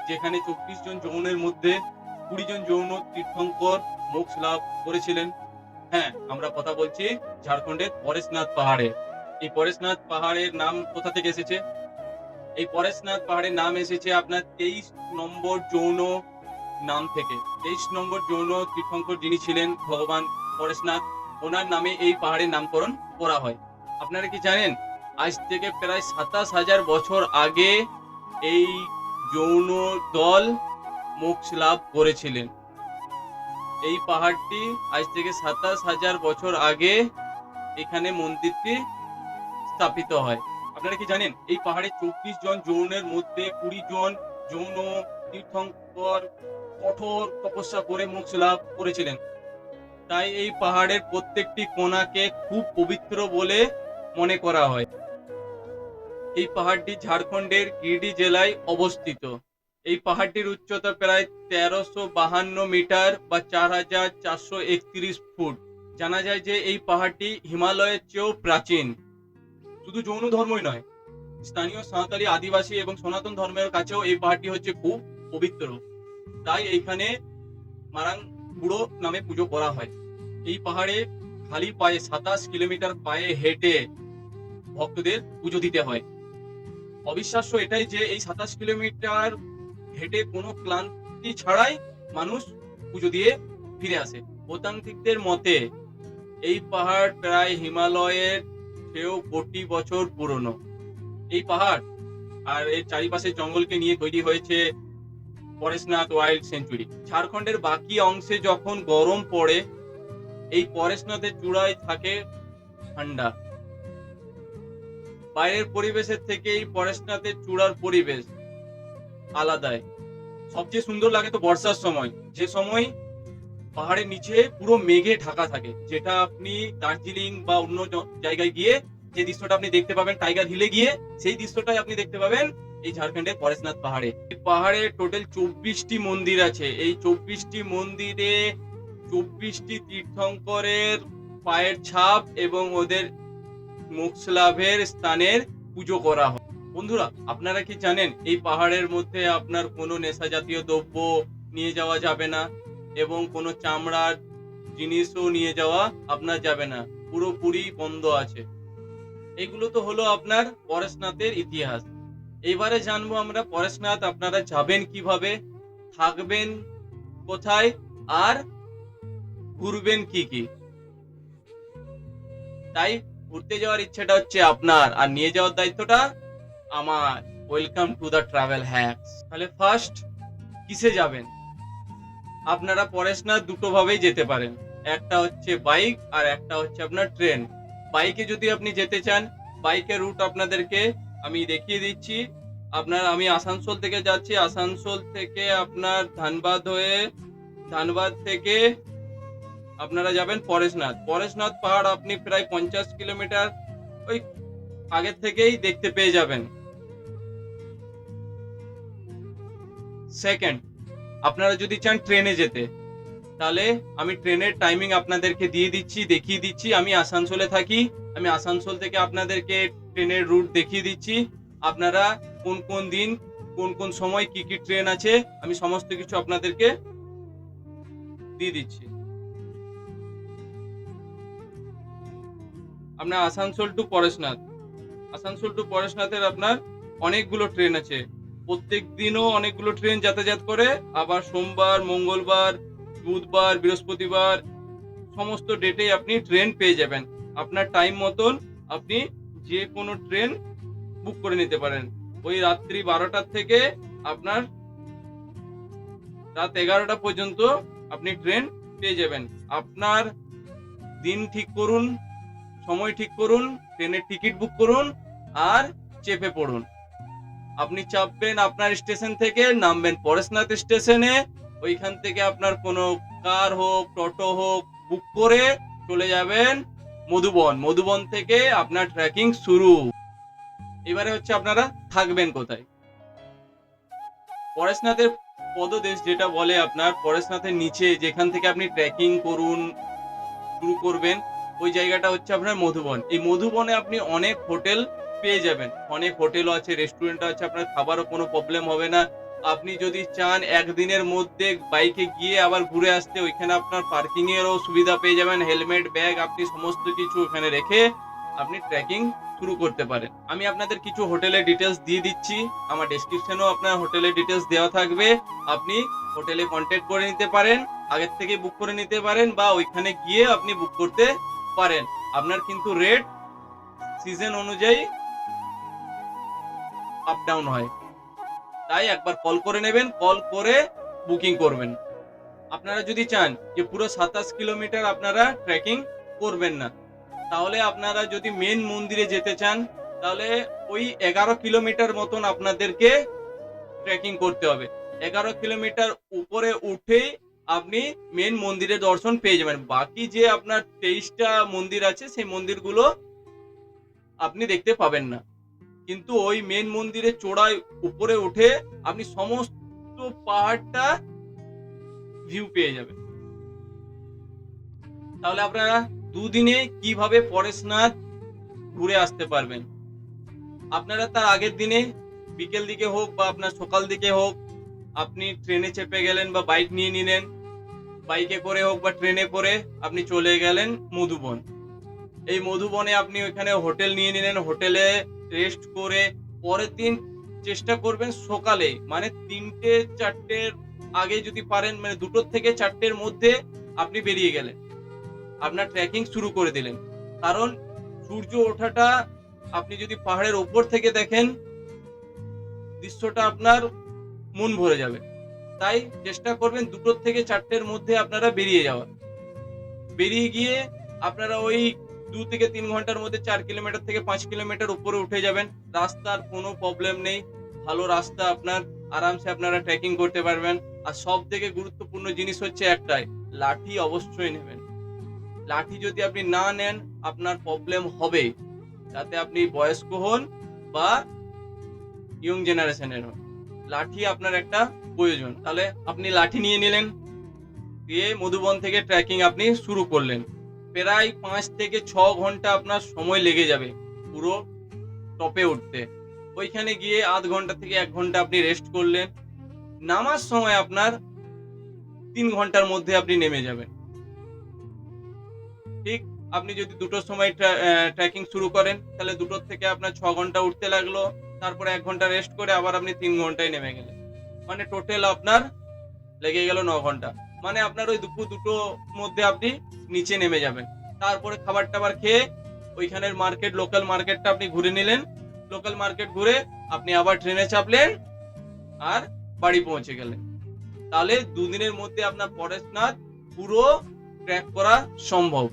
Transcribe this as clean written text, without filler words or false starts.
যেখানে 24 জন যৌনের মধ্যে 20 জন যৌন তীর্থঙ্কর মোক্ষ লাভ করেছিলেন। হ্যাঁ, আমরা কথা বলছি ঝাড়খণ্ডের পরেশনাথ পাহাড়ে। এই পরেশনাথ পাহাড়ের নাম কোথা থেকে এসেছে? এই পরেশনাথ পাহাড়ের নাম এসেছে আপনার 23 নম্বর যৌন নাম থেকে। 23 নম্বর যৌন তীর্থঙ্কর যিনি ছিলেন ভগবান পরেশনাথ, ওনার নামে এই পাহাড়ের নামকরণ করা হয়। আপনারা কি জানেন আজ থেকে প্রায় 27,000 বছর আগে এই যৌন দল মোক্ষ লাভ করেছিলেন। এই পাহাড়টি আজ থেকে 27,000 বছর আগে এখানে মন্দিরটি স্থাপিত হয়। আপনারা কি জানেন এই পাহাড়ে 24 জন যৌনের মধ্যে 20 জন যৌন তীর্থঙ্কর কঠোর তপস্যা করে মোক্ষ লাভ করেছিলেন। তাই এই পাহাড়ের প্রত্যেকটি কোণাকে খুব পবিত্র বলে মনে করা হয়। এই পাহাড়টি ঝাড়খণ্ডের গিরিডি জেলায় অবস্থিত। এই পাহাড়টির উচ্চতা প্রায় 1352 মিটার বা 4431 ফুট। জানা যায় যে এই পাহাড়টি হিমালয়ের চেয়েও প্রাচীন। শুধু জৈন ধর্মই নয়, স্থানীয় সাঁওতালি, আদিবাসী এবং সনাতন ধর্মের কাছেও এই পাহাড়টি হচ্ছে খুব পবিত্র। তাই এইখানে মারাং বুড়ো নামে পুজো করা হয়। এই পাহাড়ে খালি পায়ে 27 কিলোমিটার পায়ে হেঁটে ভক্তদের পুজো দিতে হয়। অবিশ্বাস্য এটাই যে এই 27 কিলোমিটার হেঁটে কোনো ক্লান্তি ছাড়াই মানুষ পুজো দিয়ে ফিরে আসে। ভূতান্ত্রিকদের মতে এই পাহাড় প্রায় হিমালয়ের চেয়েও কোটি বছর পুরনো। এই পাহাড় আর এর চারিপাশে জঙ্গলকে নিয়ে তৈরি হয়েছে পরেশনাথ ওয়াইল্ড সেঞ্চুরি। ঝাড়খণ্ডের বাকি অংশে যখন গরম পড়ে এই পরেশনাথের চূড়ায় থাকে ঠান্ডা। বাইরের পরিবেশের থেকে এই পরেশনাথের চূড়ার পরিবেশ আলাদাই। সবচেয়ে সুন্দর লাগে তো বর্ষার সময়, যে সময় পাহাড়ের নিচে পুরো মেঘে ঢাকা থাকে, যেটা আপনি দার্জিলিং বা অন্য জায়গায় গিয়ে যে দৃশ্যটা আপনি দেখতে পাবেন টাইগার হিলে গিয়ে, সেই দৃশ্যটাই আপনি দেখতে পাবেন এই ঝাড়খণ্ডের পরেশনাথ পাহাড়ে। এই পাহাড়ে টোটাল 24টি মন্দির আছে। এই 24টি মন্দিরে 24টি তীর্থঙ্করের পায়ের ছাপ এবং ওদের মোক্ষ লাভের স্থানের পুজো করা হয়। বন্ধুরা, আপনারা কি জানেন এই পাহাড়ের মধ্যে আপনার কোনো নেশা জাতীয় দ্রব্য নিয়ে যাওয়া যাবে না এবং কোনো চামড়ার জিনিসও নিয়ে যাওয়া আপনার যাবে না, পুরোপুরি বন্ধ আছে। এগুলো তো হলো আপনার পরেশনাথের ইতিহাস। এবারে জানবো আমরা পরেশনাথ আপনারা যাবেন কিভাবে, থাকবেন কোথায়, আর ঘুরবেন কি কি। তাই ঘুরতে যাওয়ার ইচ্ছাটা হচ্ছে আপনার আর নিয়ে যাওয়ার দায়িত্বটা আমার। Welcome to the travel hacks. তাহলে ফার্স্ট কিসে যাবেন? আপনারা পরেশনাথ দুটো ভাবেই যেতে পারেন, একটা হচ্ছে বাইক আর একটা হচ্ছে আপনার ট্রেন। বাইকে যদি আপনি যেতে চান, বাইকের রুট আপনাদেরকে আমি দেখিয়ে দিচ্ছি। আমি আসানসোল থেকে যাচ্ছি, আসানসোল থেকে আপনার ধানবাদ হয়ে, ধানবাদ থেকে আপনারা যাবেন পরেশনাথ। পরেশনাথ পাহাড় আপনি প্রায় 50 কিলোমিটার ওই আগের থেকেই দেখতে পেয়ে যাবেন। সেকেন্ড, আপনারা যদি চান ট্রেনে যেতে, তাহলে আমি ট্রেনের টাইমিং আপনাদেরকে দিয়ে দিচ্ছি, দেখিয়ে দিচ্ছি। আমি আসানসোলে থাকি, আমি আসানসোল থেকে আপনাদেরকে ট্রেনের রুট দেখিয়ে দিচ্ছি। আপনারা কোন কোন দিন, কোন কোন সময় কি কি ট্রেন আছে, আমি সমস্ত কিছু আপনাদেরকে দিয়ে দিচ্ছি। আপনার আসানসোল টু পরেশনাথ, আসানসোল টু পরেশনাথের আপনার অনেকগুলো ট্রেন আছে। প্রত্যেক দিনও অনেকগুলো ট্রেন যাতায়াত করে। আবার সোমবার, মঙ্গলবার, বুধবার, বৃহস্পতিবার সমস্ত ডেটেই আপনি ট্রেন পেয়ে যাবেন। আপনার টাইম মতন আপনি যে কোনো ট্রেন বুক করে নিতে পারেন। ওই রাত্রি 12টার থেকে আপনার রাত 11টা পর্যন্ত আপনি ট্রেন পেয়ে যাবেন। আপনার দিন ঠিক করুন, সময় ঠিক করুন, ট্রেনের টিকিট বুক করুন আর চেপে পড়ুন। আপনি চাপবেন আপনার স্টেশন থেকে, নামবেন পরেশনাথ স্টেশনে। ওইখান থেকে আপনার কোনো কার হোক, টোটো হোক বুক করে চলে যাবেন মধুবন। মধুবন থেকে আপনার ট্রেকিং শুরু। এবারে হচ্ছে আপনারা থাকবেন কোথায়। পরেশনাথের পদদেশ যেটা বলে, আপনার পরেশনাথের নিচে যেখান থেকে আপনি ট্রেকিং শুরু করবেন, ওই জায়গাটা হচ্ছে আপনার মধুবন। এই মধুবনে আপনি অনেক হোটেল পেয়ে যাবেন, অনেক হোটেলও আছে, রেস্টুরেন্ট আছে, আপনার খাবারও কোনো প্রবলেম হবে না। আপনি যদি চান একদিনের মধ্যে বাইকে গিয়ে আবার ঘুরে আসতে, ওইখানে আপনার পার্কিং এরও সুবিধা পেয়ে যাবেন। হেলমেট, ব্যাগ আপনি সমস্ত কিছু ওখানে রেখে আপনি ট্রেকিং শুরু করতে পারেন। আমি আপনাদের কিছু হোটেলের ডিটেলস দিয়ে দিচ্ছি। আমার ডেসক্রিপশনেও আপনার হোটেলের ডিটেলস দেওয়া থাকবে। আপনি হোটেলে কন্ট্যাক্ট করে নিতে পারেন, আগের থেকে বুক করে নিতে পারেন, বা ওইখানে গিয়ে আপনি বুক করতে পারেন। আপনার কিন্তু রেট সিজন অনুযায়ী আপ ডাউন হয়, তাই একবার কল করে নেবেন, কল করে বুকিং করবেন। আপনারা যদি চান যে পুরো 27 কিলোমিটার আপনারা ট্রেকিং করবেন না, তাহলে আপনারা যদি মেন মন্দিরে যেতে চান, তাহলে ওই 11 কিলোমিটার মতন আপনাদেরকে ট্রেকিং করতে হবে। 11 কিলোমিটার উপরে উঠেই আপনি মেন মন্দিরের দর্শন পেয়ে যাবেন। বাকি যে আপনার 23টা মন্দির আছে, সেই মন্দিরগুলো আপনি দেখতে পাবেন না, কিন্তু ওই মেন মন্দিরের চূড়ায় উপরে উঠে আপনি সমস্ত পাহাড়টা ভিউ পেয়ে যাবেন। তাহলে আপনারা দুদিনে কিভাবে পরেশনাথ ঘুরে আসতে পারবেন। আপনারা তার আগের দিনে বিকেল দিকে হোক বা আপনার সকাল দিকে হোক, আপনি ট্রেনে চেপে গেলেন বা বাইক নিয়ে নিলেন, বাইকে করে হোক বা ট্রেনে করে আপনি চলে গেলেন মধুবন। এই মধুবনে আপনি ওইখানে হোটেল নিয়ে নিলেন, হোটেলে রেস্ট করে পরের দিন চেষ্টা করবেন সকালে, মানে 3টে-4টের আগে যদি পারেন, মানে 2টো থেকে 4টের মধ্যে আপনি বেরিয়ে গেলেন, আপনার ট্রেকিং শুরু করে দিলেন। কারণ সূর্য ওঠাটা আপনি যদি পাহাড়ের ওপর থেকে দেখেন, দৃশ্যটা আপনার মন ভরে যাবে। তাই চেষ্টা করবেন 2টো থেকে 4টের মধ্যে আপনারা বেরিয়ে যাওয়ার। বেরিয়ে গিয়ে আপনারা ওই 2 থেকে 3 ঘন্টার মধ্যে 4 কিলোমিটার থেকে 5 কিলোমিটার উপরে উঠে যাবেন। রাস্তার কোনো প্রবলেম নেই, ভালো রাস্তা, আপনার আরামসে আপনারা ট্রেকিং করতে পারবেন। আর সবথেকে গুরুত্বপূর্ণ জিনিস হচ্ছে একটাই, লাঠি অবশ্যই নেবেন। লাঠি যদি আপনি না নেন, আপনার প্রবলেম হবে, তাতে আপনি বয়স্ক হন বা ইয়ং জেনারেশনের হন, লাঠি আপনার একটা প্রয়োজন। তাহলে আপনি লাঠি নিয়ে নিলেন, দিয়ে মধুবন থেকে ট্রেকিং আপনি শুরু করলেন। প্রায় 5 থেকে 6 ঘন্টা আপনার সময় লেগে যাবে পুরো টপে উঠতে। ওইখানে গিয়ে আধ ঘন্টা থেকে 1 ঘন্টা আপনি রেস্ট করলেন। নামার সময় আপনার 3 ঘন্টার মধ্যে আপনি নেমে যাবেন। ঠিক আপনি যদি 2টোর সময় ট্রেকিং শুরু করেন, তাহলে 2টোর থেকে আপনার 6 ঘন্টা উঠতে লাগলো, তারপরে 1 ঘন্টা রেস্ট করে আবার আপনি 3 ঘন্টায় নেমে গেলেন। মানে টোটাল আপনার লেগে গেল 9 ঘন্টা। মানে আপনার ওই দুপুর 2টোর মধ্যে আপনি নিচে নেমে যাবেন। তারপরে খাবার টাবার খেয়ে ওইখানের মার্কেট, লোকাল মার্কেটটা আপনি ঘুরে নিলেন। লোকাল মার্কেট ঘুরে আপনি আবার ট্রেনে চাপলেন আর বাড়ি পৌঁছে গেলেন। তাহলে 2 দিনের মধ্যে আপনার পরেশনাথ পুরো ট্র্যাক করা সম্ভব।